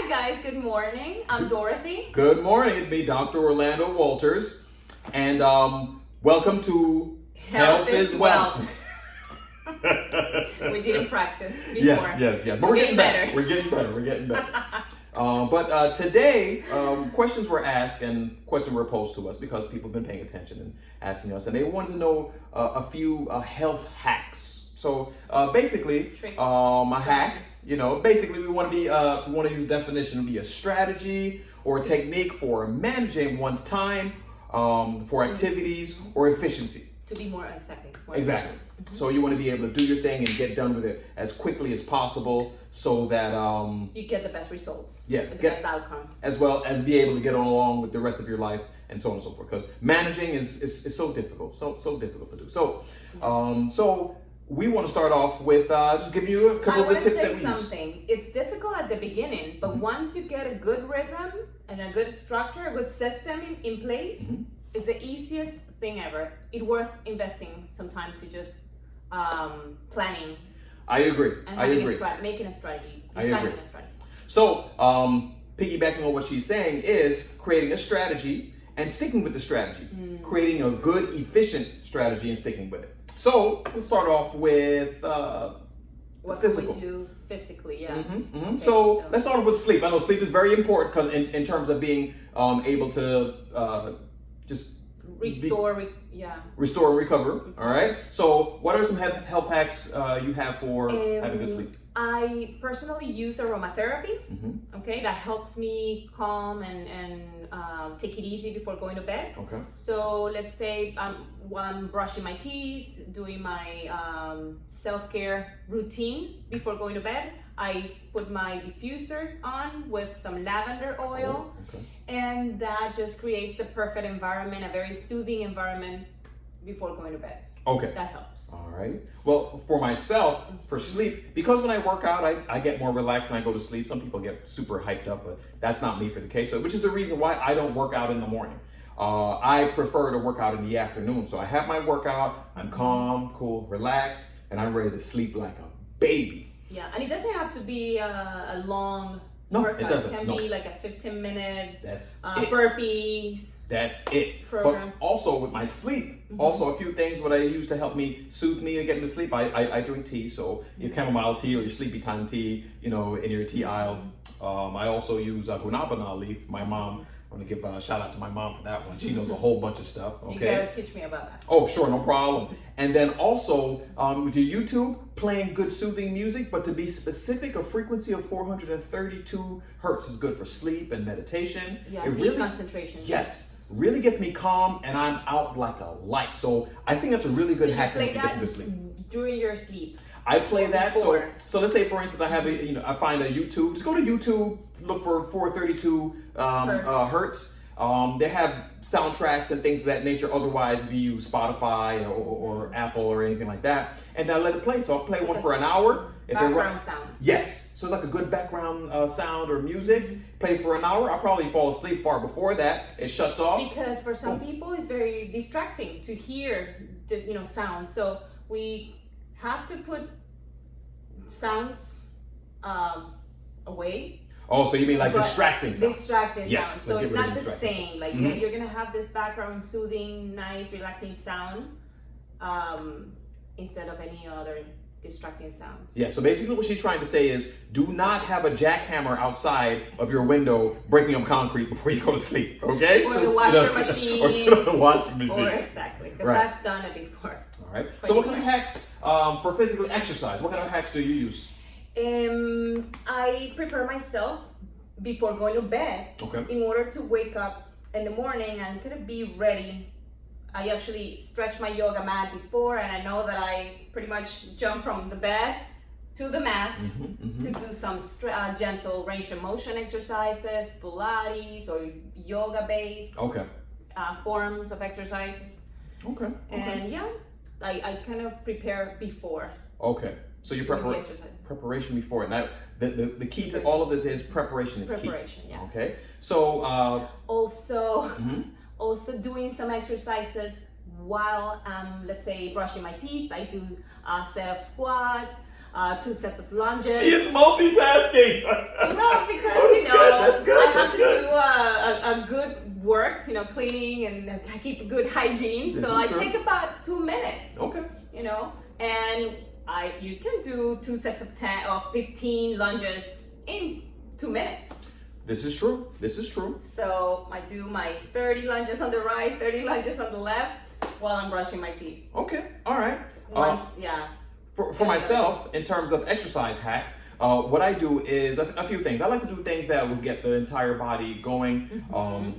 guys, good morning. I'm Dorothy. Good morning. It's me, Dr. Orlando Walters. And welcome to Health is Wealth. We didn't practice before. Yes. But we're getting better. We're getting better. But today, questions were asked and questions were posed to us because people have been paying attention and asking us, and they wanted to know a few health hacks. So basically, Tricks, a hack. Basically, we want to use definition to be a strategy or a technique for managing one's time, for activities or efficiency. To be more exactly. Exactly. Mm-hmm. So you want to be able to do your thing and get done with it as quickly as possible, so that you get the best results. Yeah, the best outcome. As well as be able to get on along with the rest of your life and so on and so forth. Because managing is so difficult, so difficult to do. So, so we want to start off with just giving you a couple of the tips that we use. I want to say something. It's difficult at the beginning, but once you get a good rhythm and a good structure, a good system in place, it's the easiest thing ever. It's worth investing some time to just planning. I agree. And making a strategy. I agree. A strategy. So, piggybacking on what she's saying is creating a strategy and sticking with the strategy. Creating a good, efficient strategy and sticking with it. So, we'll start off with what physical. Can we do physically, yes. Okay, so let's start off with sleep. I know sleep is very important because in terms of being able to just restore and recover. All right. So, what are some health hacks you have for having good sleep? I personally use aromatherapy. Okay, that helps me calm and take it easy before going to bed. Okay. So let's say while I'm brushing my teeth, doing my self-care routine before going to bed, I put my diffuser on with some lavender oil, and that just creates the perfect environment, a very soothing environment before going to bed. Okay. That helps. All right. Well, for myself, for sleep, because when I work out, I get more relaxed and I go to sleep. Some people get super hyped up, but that's not me for the case. So, which is the reason why I don't work out in the morning. I prefer to work out in the afternoon. So I have my workout, I'm calm, cool, relaxed, and I'm ready to sleep like a baby. Yeah, and it doesn't have to be a long workout. It doesn't. It can be like a 15-minute That's burpees. That's it. Program. But also with my sleep, also a few things what I use to help me soothe me and get me to sleep. I drink tea, so your chamomile tea or your sleepy time tea, in your tea aisle. I also use guanabana leaf. My mom, I want to give a shout out to my mom for that one. She knows a whole bunch of stuff. Okay. You gotta teach me about that. Oh, sure, no problem. And then also with your YouTube, playing good soothing music, but to be specific, a frequency of 432 hertz is good for sleep and meditation. Yeah, it really concentration. Yes. Really gets me calm and I'm out like a light. So I think that's a really good hack to get some good sleep. During your sleep. I play that. So let's say for instance I have I find a YouTube. Just go to YouTube, look for 432 hertz. They have soundtracks and things of that nature. Otherwise, if you use Spotify or Apple or anything like that, and then let it play. So I'll play one for an hour. Background sound. Yes, so it's like a good background sound or music. Plays for an hour. I'll probably fall asleep far before that. It shuts off. Because for some people, it's very distracting to hear the sounds. So we have to put sounds away. Oh, so you mean like distracting sounds? Distracting yes, sounds. So it's not the same. Like you're gonna have this background soothing, nice, relaxing sound instead of any other distracting sounds. Yeah, so basically what she's trying to say is do not have a jackhammer outside of your window breaking up concrete before you go to sleep, okay? Or the washer machine. Or turn on the washing machine. Or exactly, because I've done it before. All right. So what kind of hacks for physical exercise? What kind of hacks do you use? I prepare myself before going to bed in order to wake up in the morning and kind of be ready. I actually stretch my yoga mat before, and I know that I pretty much jump from the bed to the mat to do some gentle range of motion exercises, Pilates or yoga-based forms of exercises. Okay. And I kind of prepare before. Okay. So your preparation before it. Now, the key to all of this is preparation is key. Yeah. Okay. So also doing some exercises while I'm, let's say, brushing my teeth. I do a set of squats, 2 sets of lunges. She is multitasking. Well, because That's good. I have to do a good work, cleaning, and I keep good hygiene. This so is I true. take about 2 minutes. Okay. And you can do 2 sets of 10 or 15 lunges in 2 minutes. This is true. This is true. So I do my 30 lunges on the right, 30 lunges on the left while I'm brushing my teeth. Okay. All right. Once, yeah. For myself, in terms of exercise hack, what I do is a few things. I like to do things that will get the entire body going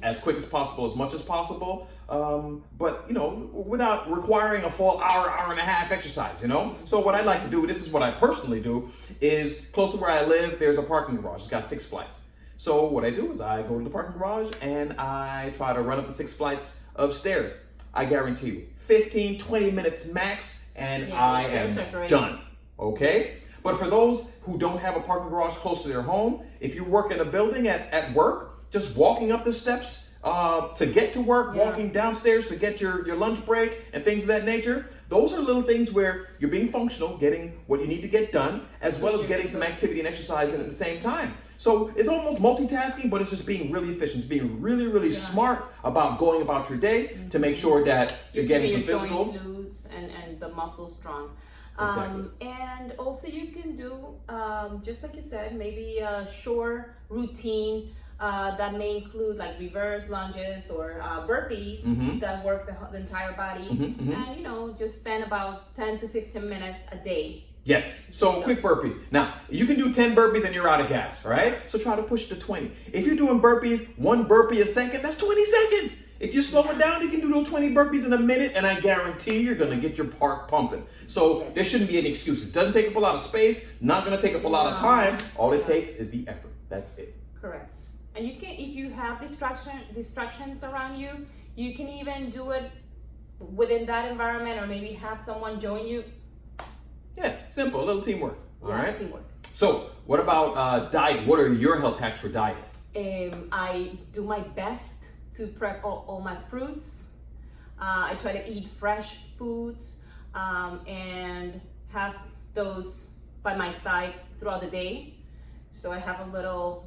as quick as possible, as much as possible. But without requiring a full hour and a half exercise, So what I like to do, this is what I personally do, is close to where I live, there's a parking garage. It's got 6 flights. So what I do is I go to the parking garage and I try to run up the 6 flights of stairs. I guarantee you, 15, 20 minutes max, and I am done. Okay? But for those who don't have a parking garage close to their home, if you work in a building at work, just walking up the steps to get to work, walking downstairs to get your lunch break and things of that nature, those are little things where you're being functional, getting what you need to get done, as well as getting some activity and exercise in at the same time. So it's almost multitasking, but it's just being really efficient. It's being really, really smart about going about your day to make sure that you're getting some physical. Joints loose and the muscles strong. Exactly. And also you can do, just like you said, maybe a short routine that may include like reverse lunges or burpees that work the entire body. And just spend about 10 to 15 minutes a day. Yes, so quick burpees. Now, you can do 10 burpees and you're out of gas, right? So try to push to 20. If you're doing burpees, 1 burpee a second, that's 20 seconds. If you slow it down, you can do those 20 burpees in a minute, and I guarantee you're gonna get your heart pumping. So there shouldn't be any excuses. Doesn't take up a lot of space, not gonna take up a lot of time. All it takes is the effort. That's it. Correct. And you can, if you have distractions around you, you can even do it within that environment, or maybe have someone join you. Yeah, simple, a little teamwork. All right. Teamwork. So, what about diet? What are your health hacks for diet? I do my best to prep all my fruits. I try to eat fresh foods and have those by my side throughout the day. So I have a little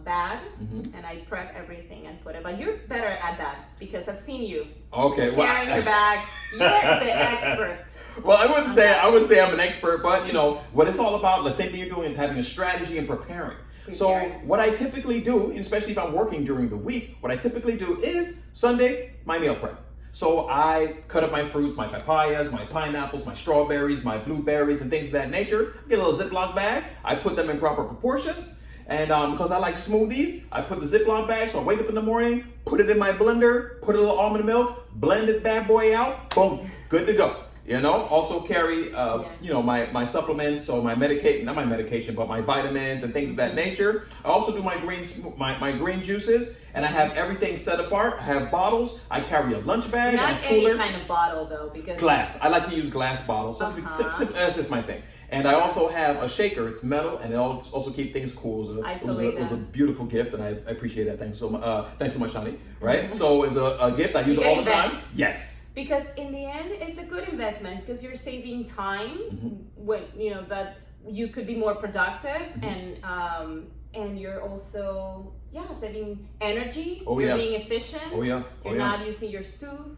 bag and I prep everything and put it. But you're better at that because I've seen you. Okay, carrying your bag. You're the expert. Well, I wouldn't say I'm an expert, but what it's all about, the same thing you're doing is having a strategy and preparing. So what I typically do, especially if I'm working during the week, what I typically do is Sunday, my meal prep. So I cut up my fruits, my papayas, my pineapples, my strawberries, my blueberries, and things of that nature. I get a little Ziploc bag. I put them in proper proportions. And because I like smoothies, I put the Ziploc bag. So I wake up in the morning, put it in my blender, put a little almond milk, blend it bad boy out, boom, good to go. Also carry, my supplements, so not my medication, but my vitamins and things of that nature. I also do my green juices, and I have everything set apart. I have bottles. I carry a lunch bag and a cooler. Not any kind of bottle though, because glass. I like to use glass bottles. That's just my thing. And I also have a shaker. It's metal, and it also keep things cool. It was a beautiful gift, and I appreciate that. Thanks so much, Shani. Right? So it's a gift. I use it all the time. Yes. Because in the end, it's a good investment because you're saving time when that you could be more productive and you're also saving energy. You're being efficient. You're not using your stove.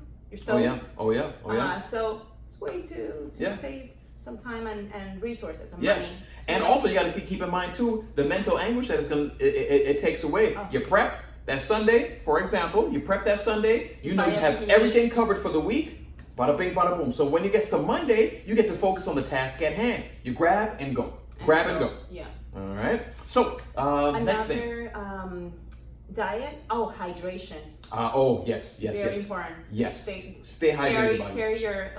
Oh yeah. So it's a way to save some time and resources. And yes. money. And also you got to keep in mind too the mental anguish that it takes away. You prep. That Sunday, for example, you prep that Sunday, you have everything covered for the week, bada bing, bada boom. So when it gets to Monday, you get to focus on the task at hand. You grab and go. Yeah. All right. So, next thing. Diet, hydration. Yes. Very important. Yes. Stay hydrated. Carry your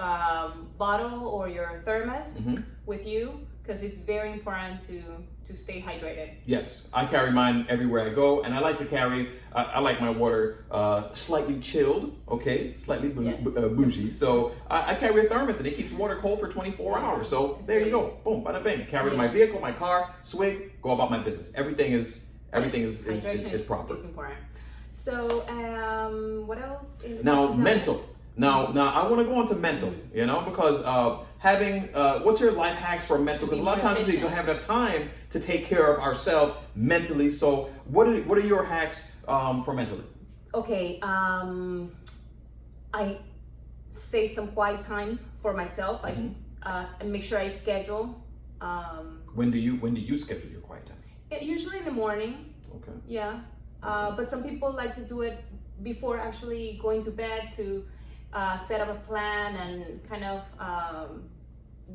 bottle or your thermos with you because it's very important to stay hydrated. Yes, I carry mine everywhere I go, and I like to carry. I like my water slightly chilled, slightly bougie. So I carry a thermos, and it keeps water cold for 24 hours. So there you go, boom, bada bing. Carry it in my vehicle, my car, swig, go about my business. Everything is proper. It's important. So what else? Now mental. Now I want to go into mental, because having what's your life hacks for mental? Because a lot of times we don't have enough time to take care of ourselves mentally. So what are your hacks for mentally? Okay, I save some quiet time for myself. I make sure I schedule. When do you schedule your quiet time? Usually in the morning. Okay. Yeah, but some people like to do it before actually going to bed to set up a plan and kind of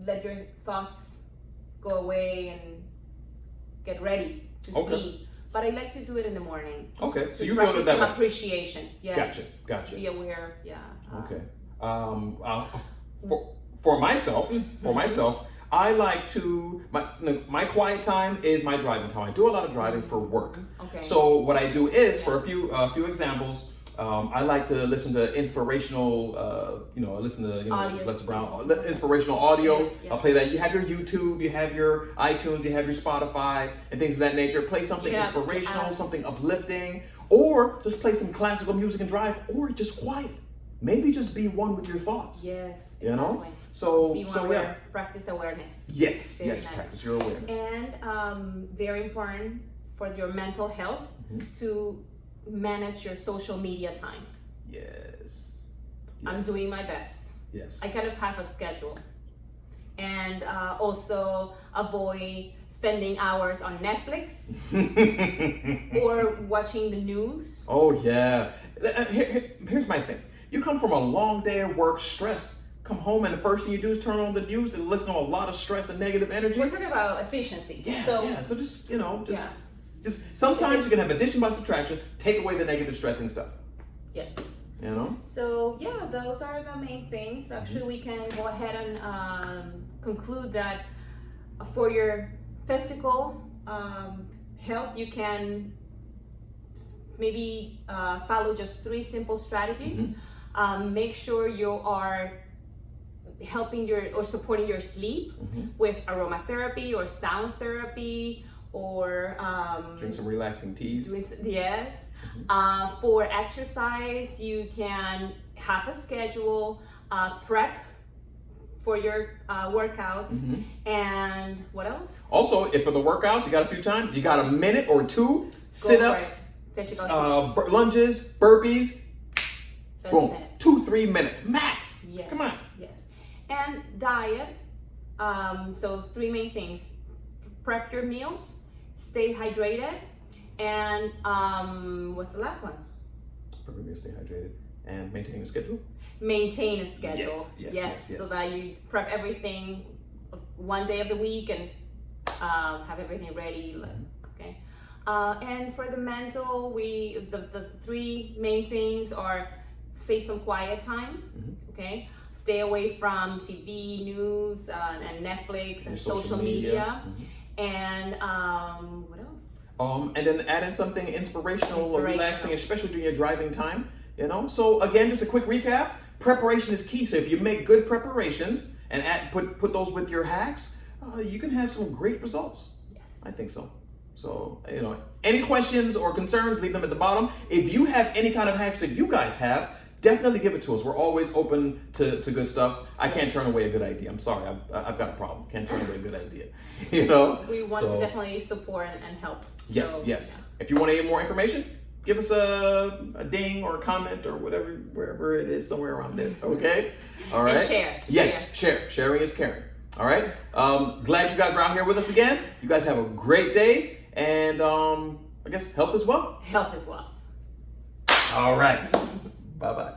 let your thoughts go away and get ready to sleep. But I like to do it in the morning. Okay, so you feel it that way. Appreciation. Yes. Gotcha. Be aware. Yeah. Okay. For myself, I like to my quiet time is my driving time. I do a lot of driving for work. Okay. So what I do is, for a few examples, I like to listen to inspirational, Lester Brown, inspirational audio. Yeah. I'll play that. You have your YouTube, you have your iTunes, you have your Spotify, and things of that nature. Play something inspirational, something uplifting, or just play some classical music and drive, or just quiet. Maybe just be one with your thoughts. Yes. You know? Exactly. So practice awareness. Yes, Very nice. Practice your awareness. And very important for your mental health to manage your social media time. Yes. I'm doing my best. Yes. I kind of have a schedule. And also avoid spending hours on Netflix or watching the news. Oh yeah. Here's my thing. You come from a long day of work, stressed, come home and the first thing you do is turn on the news and listen to a lot of stress and negative energy. We're talking about efficiency. So just sometimes you can have addition by subtraction, take away the negative stressing stuff. Yes. You know? So yeah, those are the main things. Actually, we can go ahead and conclude that for your physical health, you can maybe follow just 3 simple strategies. Make sure you are helping or supporting your sleep with aromatherapy or sound therapy, or drink some relaxing teas. Yes. For exercise, you can have a schedule, prep for your workouts, and what else? Also, if for the workouts you got a few times, you got a minute or 2 sit-ups, lunges, burpees. Boom, 2-3 minutes max. Yes. Come on. Yes. And diet. So 3 main things: prep your meals, stay hydrated, and what's the last one? Stay hydrated and maintain a schedule. Maintain a schedule. Yes. So that you prep everything one day of the week and have everything ready. Okay. And for the mental, the 3 main things are: save some quiet time. Okay. Stay away from TV, news, and Netflix and social media. And what else? And then add in something inspirational or relaxing, especially during your driving time. You know. So again, just a quick recap: preparation is key. So if you make good preparations and put those with your hacks, you can have some great results. Yes, I think so. So any questions or concerns, leave them at the bottom. If you have any kind of hacks that you guys have, definitely give it to us. We're always open to good stuff. I can't turn away a good idea. I'm sorry, I've got a problem. Can't turn away a good idea. You know. We want to definitely support and help. Yes. If you want to get more information, give us a ding or a comment or whatever, wherever it is, somewhere around there. Okay. All right. And share. Yes, share. Sharing is caring. All right. Glad you guys are out here with us again. You guys have a great day, and I guess health is wealth. Health is wealth. All right. Bye-bye.